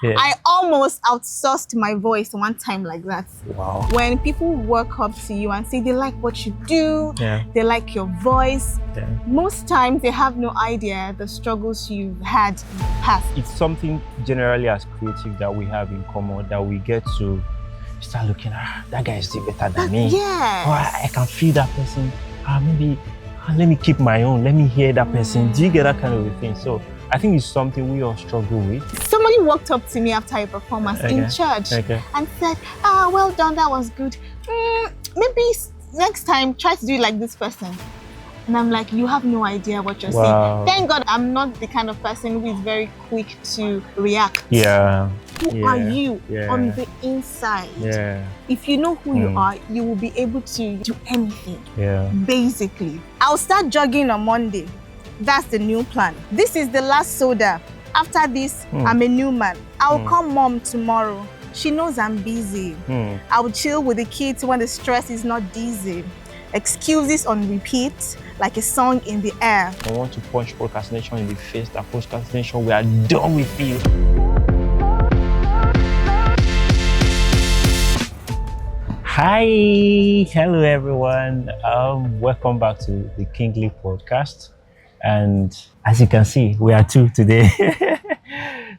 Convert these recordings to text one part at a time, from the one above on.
Yeah. I almost outsourced my voice one time like that. Wow. When people walk up to you and say they like what you do, they like your voice, most times they have no idea the struggles you've had in the past. It's something generally as creative that we have in common, that we get to start looking at, that guy is still better than me. Yes. Or I can feel that person. Maybe let me keep my own. Let me hear that person. Do you get that kind of a thing? So I think it's something we all struggle with. Somebody walked up to me after a performance in church and said, well done, that was good. Maybe next time, try to do it like this person. And I'm like, you have no idea what you're saying. Thank God I'm not the kind of person who is very quick to react. Yeah. Who are you on the inside? Yeah. If you know who you are, you will be able to do anything. Yeah. Basically. I'll start jogging on Monday. That's the new plan. This is the last soda. After this, I'm a new man. I'll call mom tomorrow. She knows I'm busy. I will chill with the kids when the stress is not dizzy. Excuses on repeat, like a song in the air. I want to punch procrastination in the face. That procrastination, we are done with you. Hi, hello everyone. Welcome back to the Kingly podcast. And as you can see, we are two today.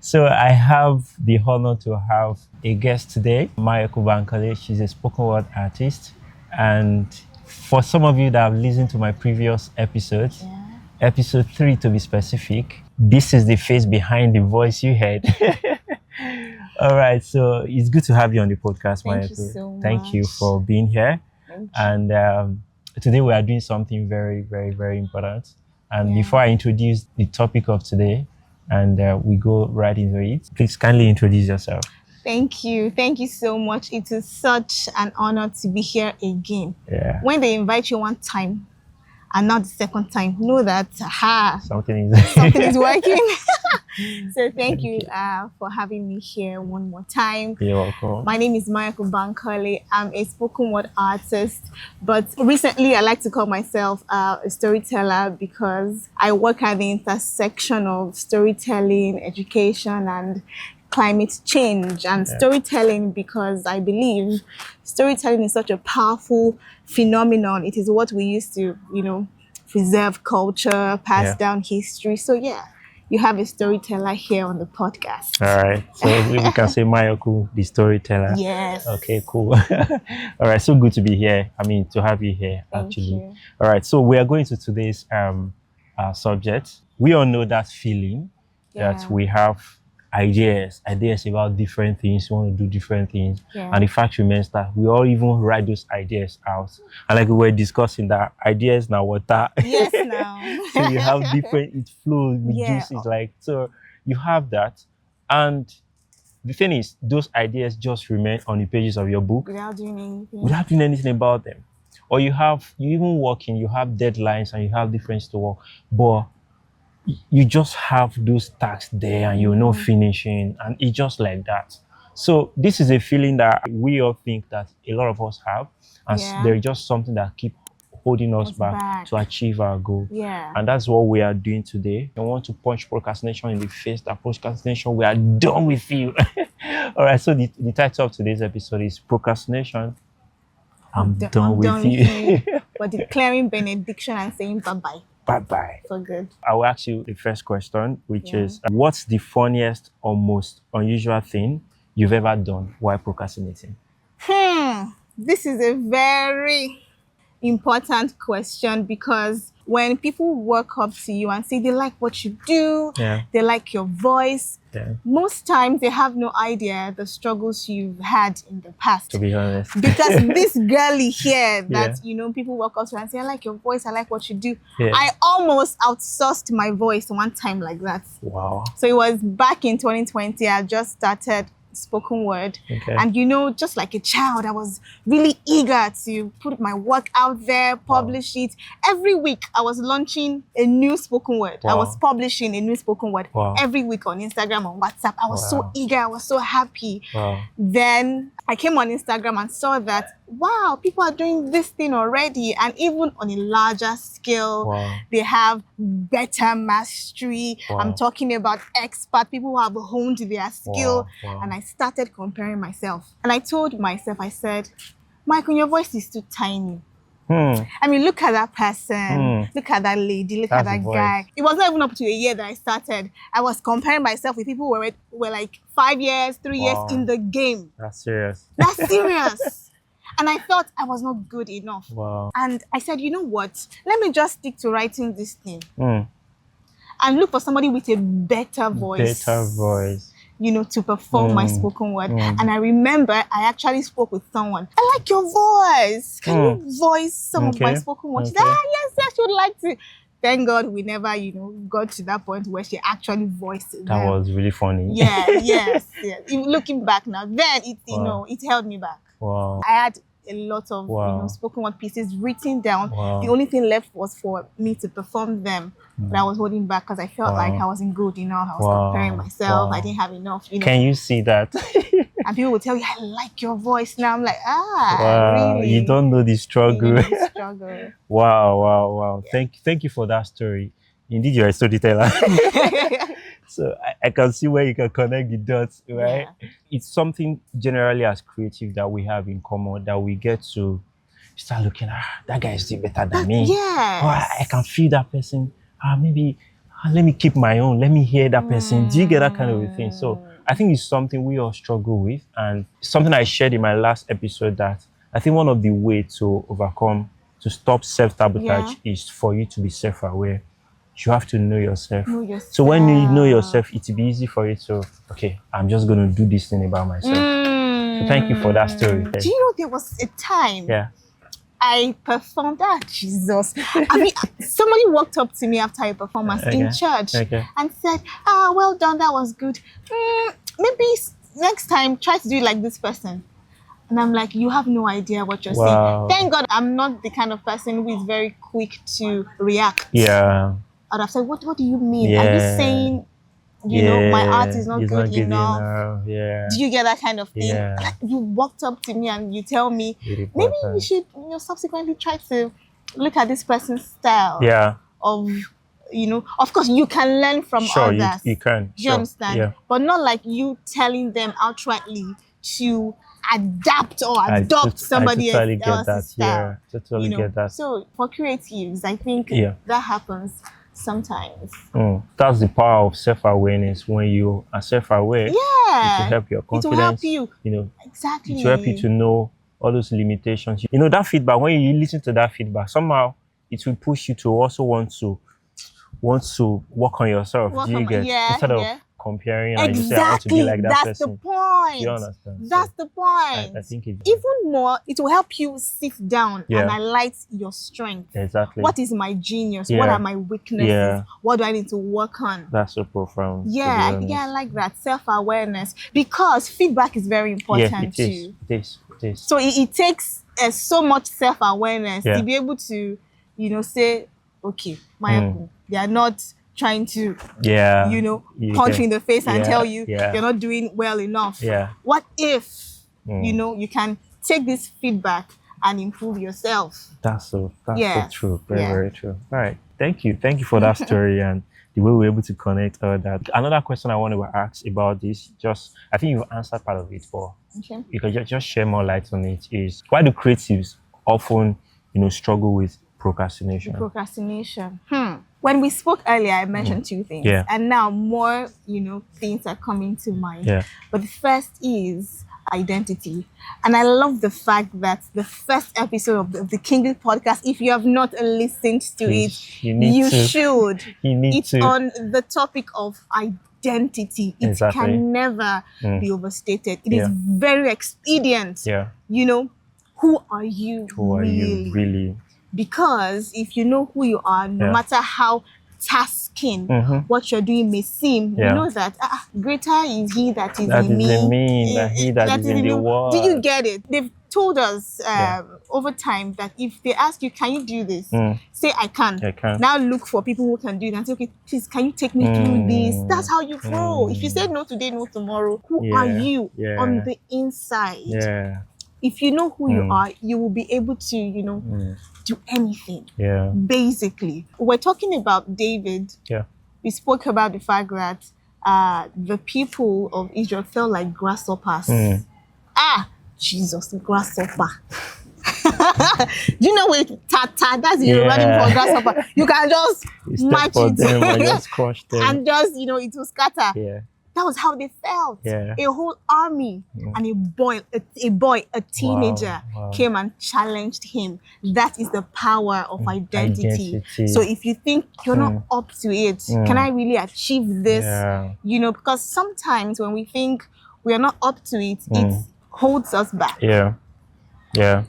So I have the honor to have a guest today, Mayokun Bankole. She's a spoken word artist. And for some of you that have listened to my previous episodes, episode 3 to be specific, this is the face behind the voice you heard. All right, so it's good to have you on the podcast, Mayokun. Thank you so much. Thank you for being here. And today we are doing something very, very, very important. And before I introduce the topic of today and we go right into it, please kindly introduce yourself. Thank you. Thank you so much. It is such an honor to be here again. Yeah. When they invite you one time and not the second time, know that something is working. So thank you for having me here one more time. You're welcome. My name is Mayokun Bankole. I'm a spoken word artist, but recently I like to call myself a storyteller because I work at the intersection of storytelling, education, and climate change, and storytelling, because I believe storytelling is such a powerful phenomenon. It is what we use to, preserve culture, pass down history. So you have a storyteller here on the podcast. All right. So we can say Mayokun, the storyteller. Yes. Okay, cool. All right. So good to be here. To have you here, Thank you. All right. So we are going to today's subject. We all know that feeling that we have ideas about different things. We want to do different things. And the fact remains that we all even write those ideas out. And like we were discussing, that ideas now water. Yes, now. So you have different, it flows with juices. So you have that. And the thing is, those ideas just remain on the pages of your book. Without doing anything. Without doing anything about them. Or you even working, you have deadlines and you have different to work. But you just have those tasks there and you're not finishing, and it's just like that. So this is a feeling that we all think that a lot of us have, and there's just something that keeps holding us back to achieve our goal. And that's what we are doing today. I want to punch procrastination in the face. That procrastination, we are done with you. All right, so the title of today's episode is Procrastination, I'm done with you. But declaring benediction and saying bye-bye. Bye-bye. So good. I will ask you the first question, which is, what's the funniest or most unusual thing you've ever done while procrastinating? This is a very important question, because when people walk up to you and say they like what you do, they like your voice, most times they have no idea the struggles you've had in the past. To be honest. Because this girly here that, people walk up to and say, I like your voice, I like what you do. I almost outsourced my voice one time like that. Wow. So it was back in 2020. I just started spoken word, and just like a child, I was really eager to put my work out there, publish it. Every week I was launching a new spoken word. I was publishing a new spoken word every week on Instagram, on WhatsApp. I was so eager, I was so happy. Then I came on Instagram and saw that, wow, people are doing this thing already. And even on a larger scale, Wow. they have better mastery. Wow. I'm talking about expert, people who have honed their skill. Wow. And I started comparing myself. And I told myself, I said, Michael, your voice is too tiny. I mean, look at that person, look at that lady, look at that guy. It was not even up to a year that I started. I was comparing myself with people who were like 5 years, 3 years in the game. That's serious. That's serious. And I felt I was not good enough. Wow. And I said, you know what? Let me just stick to writing this thing and look for somebody with a better voice. Better voice. You know, to perform my spoken word. And I remember I actually spoke with someone. I like your voice. Can you voice some of my spoken words? She said, yes, she would like to. Thank God we never, got to that point where she actually voiced it. That was really funny. Yeah, yes. Even looking back now, then it, it held me back. Wow. I had a lot of spoken word pieces written down. Wow. The only thing left was for me to perform them. But I was holding back because I felt like I wasn't good enough. I was comparing myself. I didn't have enough. Can you see that? And people would tell you, I like your voice. Now I'm like, wow, really? You don't know the struggle. You know the struggle. Wow. Yeah. Thank you for that story. Indeed, you're a storyteller. So I can see where you can connect the dots, right? Yeah. It's something generally as creative that we have in common, that we get to start looking, that guy is still better than me. Yes. Or I can feel that person. Maybe let me keep my own. Let me hear that person. Do you get that kind of a thing? So I think it's something we all struggle with, and something I shared in my last episode, that I think one of the ways to stop self-sabotage is for you to be self-aware. You have to know yourself. So when you know yourself, it'll be easy for you to, okay, I'm just going to do this thing about myself. So thank you for that story. Do you know there was a time I performed, Jesus. I mean, somebody walked up to me after a performance in church and said, well done, that was good. Maybe next time, try to do it like this person. And I'm like, you have no idea what you're saying. Thank God I'm not the kind of person who is very quick to react. Yeah. I'd have said, what do you mean? Are you saying, my art is not good enough? Yeah. Do you get that kind of thing? Yeah. You walked up to me and you tell me, maybe you should, subsequently try to look at this person's style. Yeah. Of course, you can learn from others. You can. Do you understand? Yeah. But not like you telling them outrightly to adapt or adopt somebody else's style. Yeah, totally get that. So for creatives, I think that happens sometimes. That's the power of self-awareness. When you are self-aware, it will help your confidence. It will help you. Exactly. It will help you to know all those limitations. That feedback, when you listen to that feedback, somehow it will push you to also want to work on yourself. Do you get? Instead of comparing and you say, I want to be like that person. That's the point. You understand? That's the point. I think even more, it will help you sit down and highlight your strength. Exactly. What is my genius? What are my weaknesses? What do I need to work on? That's so profound. Yeah, I like that. Self-awareness. Because feedback is very important too. It is. So it takes so much self-awareness to be able to, say, okay, Mayokun, they are not trying to, punch you in the face and tell you you're not doing well enough. Yeah. What if, you can take this feedback and improve yourself? That's so true. Very true. All right. Thank you for that story and the way we're able to connect all that. Another question I wanted to ask about this, I think you've answered part of it, but you can just share more light on it, is why do creatives often, struggle with procrastination? When we spoke earlier, I mentioned two things. Yeah. And now more, things are coming to mind. Yeah. But the first is identity. And I love the fact that the first episode of the Kingly podcast, if you have not listened to it, you should. It's on the topic of identity. It can never be overstated. It is very expedient. Yeah. Who are you really? Because if you know who you are, no matter how tasking what you're doing may seem, you know that greater is he that is in me than he that is in the world. Do you get it? They've told us over time that if they ask you, can you do this? Mm. Say, I can. I can. Now look for people who can do it and say, okay, please, can you take me through this? That's how you grow. If you say no today, no tomorrow, who are you on the inside? Yeah. If you know who you are, you will be able to, do anything. Yeah. Basically. We're talking about David. Yeah. We spoke about the fact that the people of Israel felt like grasshoppers. Jesus, grasshopper. Do you know what tata? That's you're running for grasshopper. You can just match it them or just crush them. and just it will scatter. Yeah. That was how they felt. Yeah. A whole army and a teenager came and challenged him. That is the power of identity. So if you think you're not up to it, can I really achieve this? Yeah. Because sometimes when we think we are not up to it, it holds us back. Yeah. Yeah.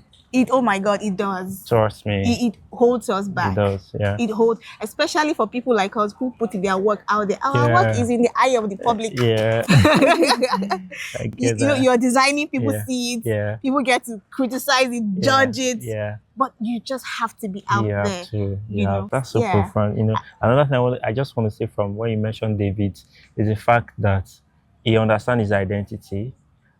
Oh my God, it does. Trust me. It holds us back. It does, yeah. It holds, especially for people like us who put their work out there. Our work is in the eye of the public. Yeah. I get that. You're designing, people see it. Yeah. People get to criticize it, judge it. Yeah. But you just have to be out there. Yeah, that's so profound. Another thing I just want to say from when you mentioned David is the fact that he understands his identity.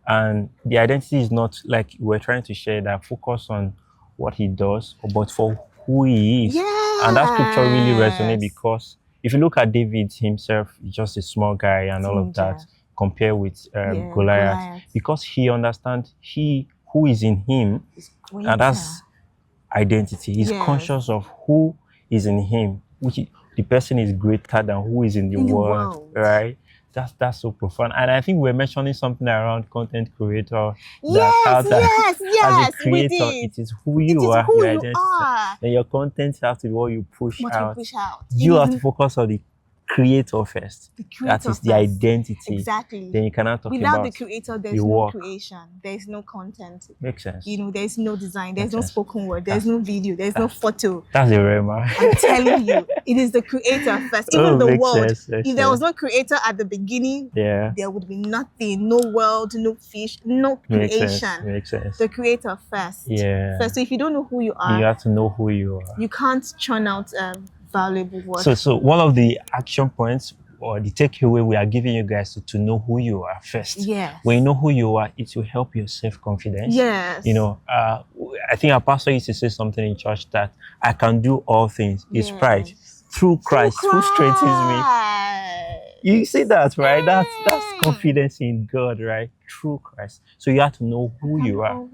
And the identity is not like we're trying to share that focus on what he does, but for who he is. Yes. And that scripture really resonates because if you look at David himself, he's just a small guy and all of that compared with Goliath. Because he understands who is in him, and that's identity. He's conscious of who is in him, which the person is greater than who is in the world, right? That's so profound. And I think we're mentioning something around content creator. Yes, as a creator, we did. it is who you are, your identity. And your content has to be what you push out. You have to focus on the creator first. That is the identity. Exactly. Then you cannot talk without about the creator, there's no creation. There's no content. Makes sense. There's no design. There's no spoken word. There's no video. There's no photo. That's a rema. I'm telling you, it is the creator first. Even the world. If there was no creator at the beginning, there would be nothing. No world, no fish, no creation. Makes sense. The creator first. Yeah. First. So if you don't know who you are, you have to know who you are. You can't churn out valuable work. So one of the action points or the takeaway we are giving you guys to know who you are first. Yes. When you know who you are, it will help your self-confidence. Yes. I think our pastor used to say something in church that I can do all things. It's pride. Through Christ, who strengthens me. You see that, right? That's confidence in God, right? Through Christ. So you have to know who you are.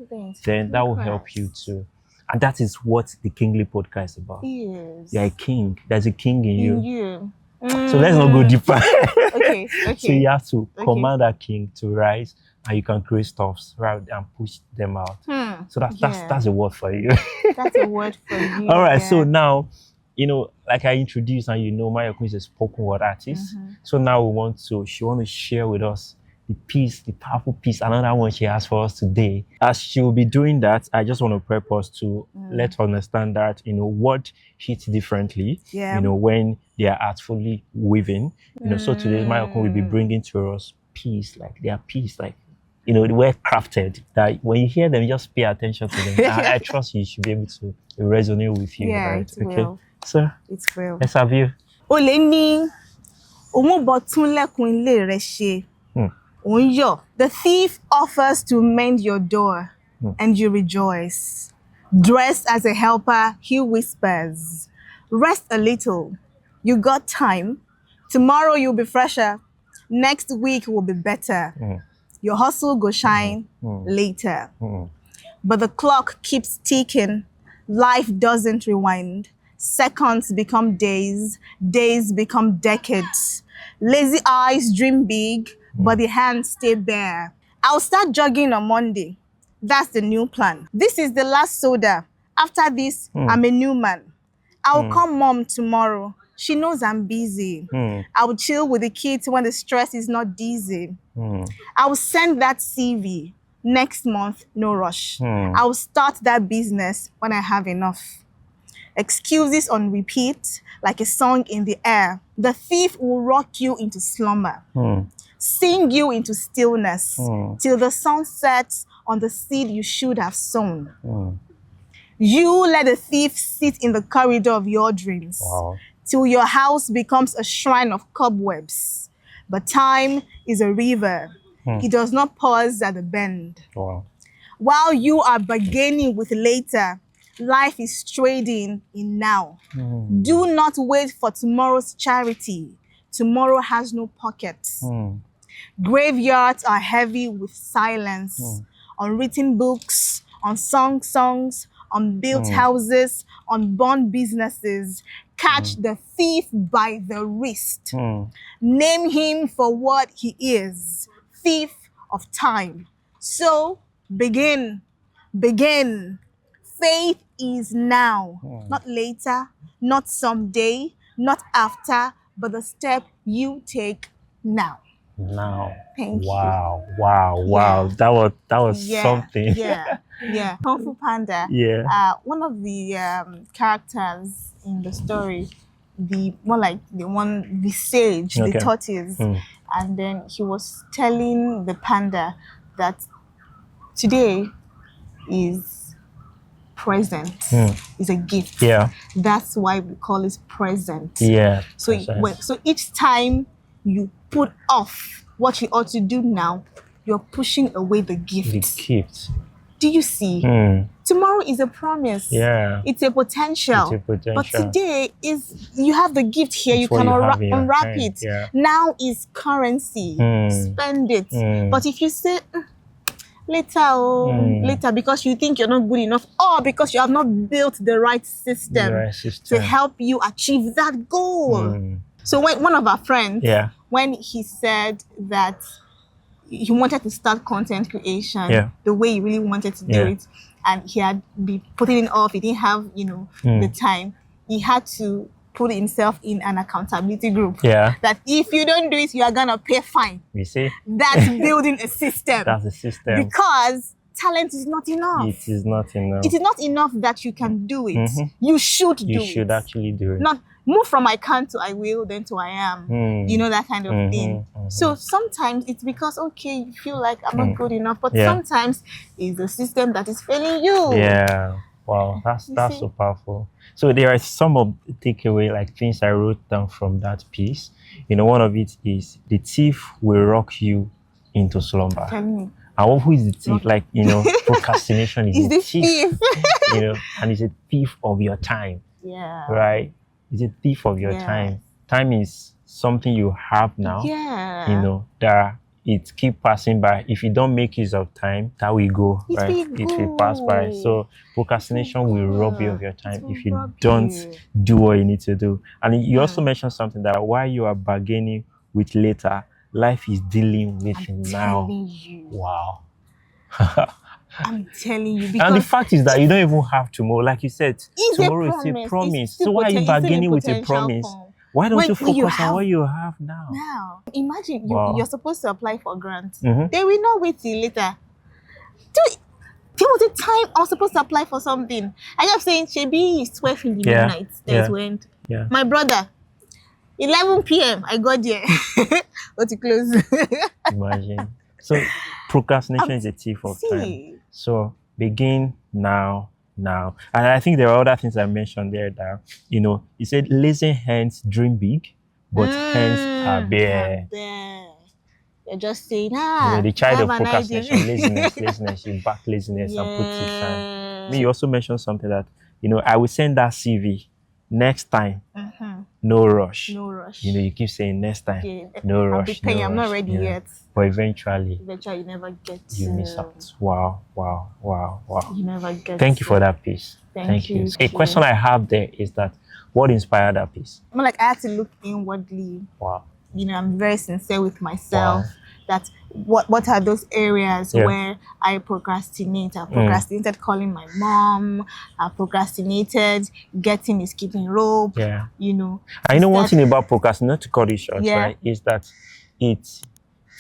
Then that will help you too. And that is what the Kingly podcast is about. Yes. You're a king. There's a king in you. Mm. So let's not go deeper. Okay. So you have to command that king to rise, and you can create stuffs rather than push them out. So that's a word for you. That's a word for you. All right. So now, like I introduced, and Mayokun is a spoken word artist. So now she wants to share with us the powerful piece, another one she has for us today. As she will be doing that, I just want to prep us to let her understand that, what hits differently, when they are artfully weaving. So today, Mayokun will be bringing to us piece, like their piece, like, well crafted, that when you hear them, just pay attention to them. I trust you should be able to resonate with you, right? It's real. So, it's real. Let's have you. The thief offers to mend your door, and you rejoice. Dressed as a helper, he whispers, rest a little. You got time. Tomorrow you'll be fresher. Next week will be better. Your hustle go shine later. But the clock keeps ticking. Life doesn't rewind. Seconds become days. Days become decades. Lazy eyes dream big, but the hands stay bare. I'll start jogging on Monday. That's the new plan. This is the last soda. After this, I'm a new man. I'll call mom tomorrow. She knows I'm busy. I will chill with the kids when the stress is not dizzy. I will send that CV. Next month, no rush. I will start that business when I have enough. Excuses on repeat, like a song in the air. The thief will rock you into slumber. Sing you into stillness till the sun sets on the seed you should have sown. You let the thief sit in the corridor of your dreams. Wow. Till your house becomes a shrine of cobwebs. But time is a river. It does not pause at the bend. Wow. While you are bargaining with later, life is trading in now. Do not wait for tomorrow's charity. Tomorrow has no pockets. Graveyards are heavy with silence. Unwritten books, unsung songs, unbuilt houses, unborn businesses. Catch the thief by the wrist. Name him for what he is, thief of time. So begin. Faith is now, not later, not someday, not after, but the step you take now. Now. Thank you. Wow. Yeah. That was something. Yeah. Kung Fu Panda. Yeah. One of the characters in the story, the sage, Okay. the tortoise, and then he was telling the panda that today is present, is a gift. Yeah. That's why we call it present. Yeah. So so each time you put off what you ought to do now, you're pushing away the gift. The gift. Do you see? Tomorrow is a promise. Yeah. It's a potential. But today is, you have the gift here. You can unwrap it. Yeah. Now is currency. Spend it. But if you say later because you think you're not good enough, or because you have not built the right system, to help you achieve that goal. So when one of our friends, when he said that he wanted to start content creation the way he really wanted to do it, and he had been putting it off, he didn't have the time, he had to put himself in an accountability group. That if you don't do it, you are gonna pay fine. You see? That's building a system. That's a system. Because talent is not enough. It is not enough. It is not enough that you can do it. You should do it. You should actually do it. Not move from I can to I will, then to I am. You know, that kind of thing. So sometimes it's because, okay, you feel like I'm not good enough, but sometimes it's the system that is failing you. Yeah. Wow, that's so powerful. So there are some of the takeaway, like things I wrote down from that piece. You know, one of it is the thief will rock you into slumber. Tell me. And who is the thief? Like, you know, procrastination is the thief. You know, and it's a thief of your time. Yeah. Right? It's a thief of your time. Time is something you have now. Yeah. You know, that it keep passing by. If you don't make use of time, that will go, right? It will pass by. So procrastination will rob you of your time if you don't do what you need to do. And you also mentioned something that while you are bargaining with later, life is dealing with now. Wow. I'm telling you. And the fact is that you don't even have tomorrow. Like you said, tomorrow is a promise. So why are you bargaining with a promise? Why don't you focus on what you have now? Now, imagine you're supposed to apply for grants. They will not wait till later. There was a time I was supposed to apply for something. I kept saying, Shebi, it's 12 in the midnight. That's when my brother, 11 p.m. I got there. But to close. Imagine. So procrastination is a thief of time. So begin now. And I think there are other things I mentioned there that, you know, you said lazy hands dream big, but hands are bare. You're just saying, you know, the child of procrastination, laziness, you back laziness and put it time. Me, you also mentioned something that, you know, I will send that CV next time. No rush. No rush. You know, you keep saying next time. No rush. I'm not ready yet. But eventually you never get. You miss out. Wow. You never get. Thank you for that piece. Thank you. A question I have there is that what inspired that piece? I'm like, I had to look inwardly. Wow. You know, I'm very sincere with myself. That what are those areas where I procrastinate? I procrastinated calling my mom. I procrastinated getting a skipping rope. You know. I know one thing about procrastination, not to cut it short, right? Is that it's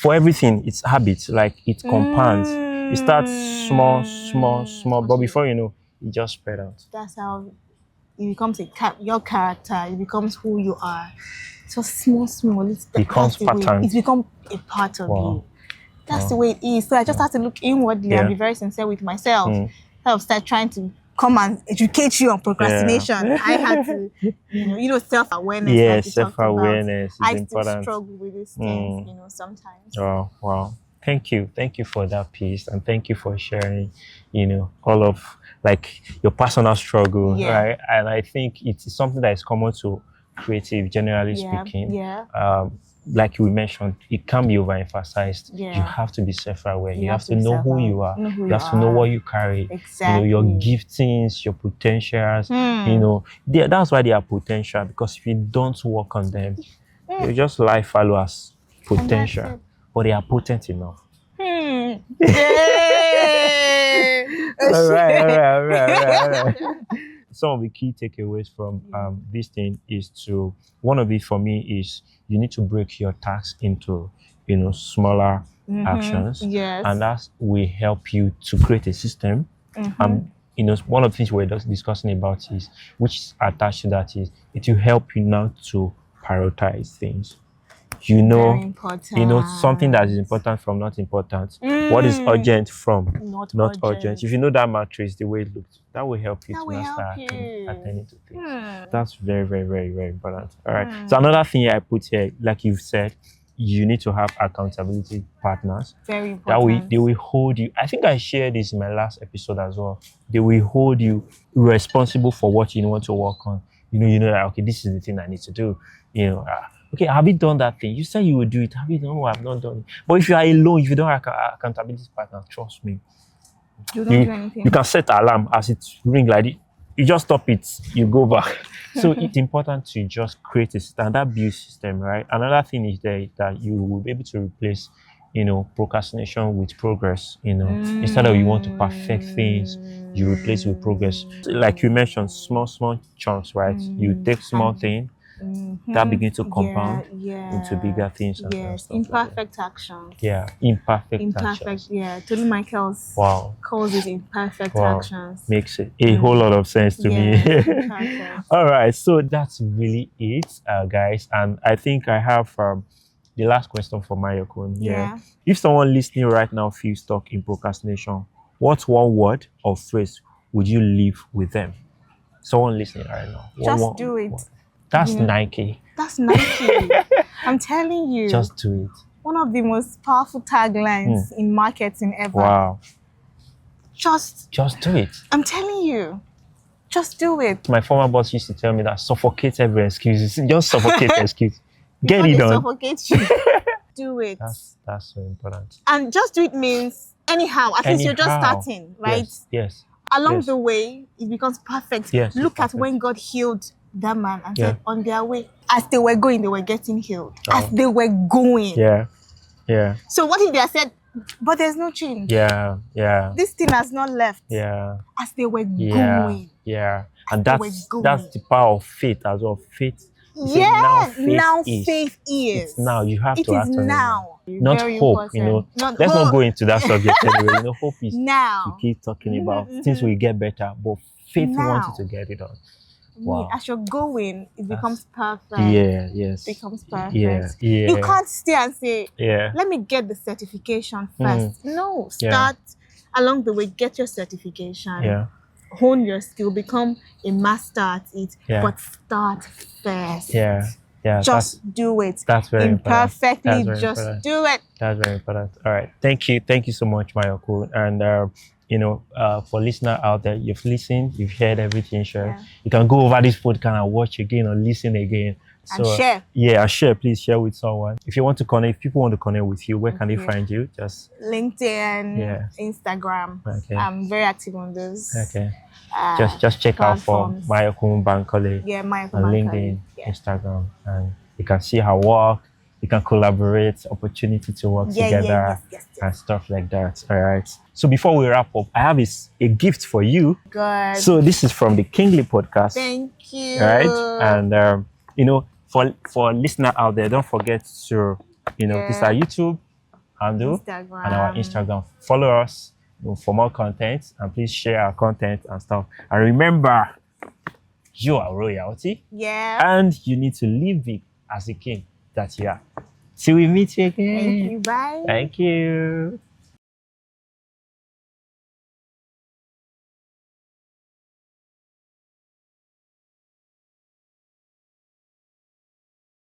for everything, it's habits. Like it compounds. It starts small, but before you know, it just spread out. That's how it becomes your character. It becomes who you are. So small. It becomes pattern. It's become a part of you. That's the way it is. So I just have to look inwardly and be very sincere with myself. I'll start trying to come and educate you on procrastination. I had to, self-awareness. Yeah, like you talked about. self-awareness is I still important. struggle with these things, sometimes. Oh, wow. Thank you for that piece, and thank you for sharing, all of like your personal struggle, Yeah. right? And I think it's something that is common to creative, generally speaking. Yeah. Like we mentioned, it can be overemphasized. Yeah. You have to be self-aware. You have have to know who you are. You have to know what you carry. Your giftings, your potentials. That's why they are potential, because if you don't work on them, you just lie fallow as potential, but they are potent enough. Yeah. All right. Some of the key takeaways from this thing is one of it for me is you need to break your tasks into smaller actions. Yes. And that will help you to create a system. One of the things we're just discussing about is, which is attached to that, is it will help you now to prioritize things. Very important. Something that is important from not important. What is urgent from not urgent. If you know that matrix, the way it looks, that will help you to start attending to things. That's very, very, very, very important. All right. So another thing I put here, like you've said, you need to have accountability partners. Very important. They will hold you. I think I shared this in my last episode as well. They will hold you responsible for what you want to work on. That, okay, this is the thing I need to do. Okay, have you done that thing? You said you would do it. Have you done? No, I've not done it. But if you are alone, if you don't have accountability partner, trust me, you don't do anything. You can set alarm as it ring like it. You just stop it. You go back. So it's important to just create a standard build system, right? Another thing is that you will be able to replace, procrastination with progress. Instead of you want to perfect things, you replace with progress. Like you mentioned, small chunks, right? You take small thing. That begins to compound into bigger things. Yes, imperfect actions. Yeah, imperfect actions. Yeah, Tony Michaels calls it imperfect actions. Makes it a whole lot of sense to me. All right, so that's really it, guys. And I think I have the last question for Mayokun. Yeah. If someone listening right now feels stuck in procrastination, what one word or phrase would you leave with them? Someone listening right now. Just do it. That's Nike. That's Nike. I'm telling you. Just do it. One of the most powerful taglines in marketing ever. Wow. Just do it. I'm telling you. Just do it. My former boss used to tell me that suffocate every excuse. Just suffocate the excuse. Get it done. Suffocate you. Do it. That's so important. And just do it means anyhow. At least you're just starting, right? Yes. Along the way, it becomes perfect. Yes. Look at when God healed that man and said, on their way, as they were going, they were getting healed. As they were going. Yeah. So what if they had said, but there's no change? Yeah. This thing has not left. Yeah. As they were going. Yeah. And that's the power of faith as well. Faith. Now faith is. It's now. You have to act on it now. Not hope, Let's not go into that subject anyway. Hope is now. You keep talking about things will get better, but faith wants you to get it done. Wow. As you're going, it becomes perfect. Yes. It becomes perfect. Yeah. You can't stay and say, let me get the certification first. No, start along the way, get your certification. Hone your skill, become a master at it, but start first. Just do it. That's very imperfectly. Important. Just do it. That's very important. All right. Thank you so much, Mayokun. And for listener out there, you've listened, you've heard everything. Sure, you can go over this podcast and watch again or listen again. And share. Share. Please share with someone. If you want to connect, if people want to connect with you, where can they find you? Just LinkedIn, Instagram. Okay. I'm very active on those. Okay. Just check platforms. out for Mayokun Bankole. Mayokun on LinkedIn, Instagram, and you can see her work. You can collaborate, opportunity to work together, and stuff like that. All right. So before we wrap up, I have a gift for you. Good. So this is from the Kingly podcast. Thank you. All right. And for listener out there, don't forget to this is our YouTube handle and our Instagram. Follow us for more content, and please share our content and stuff. And remember, you are royalty. And you need to live it as a king that you are. Till we meet you again. Thank you. Bye. Thank you.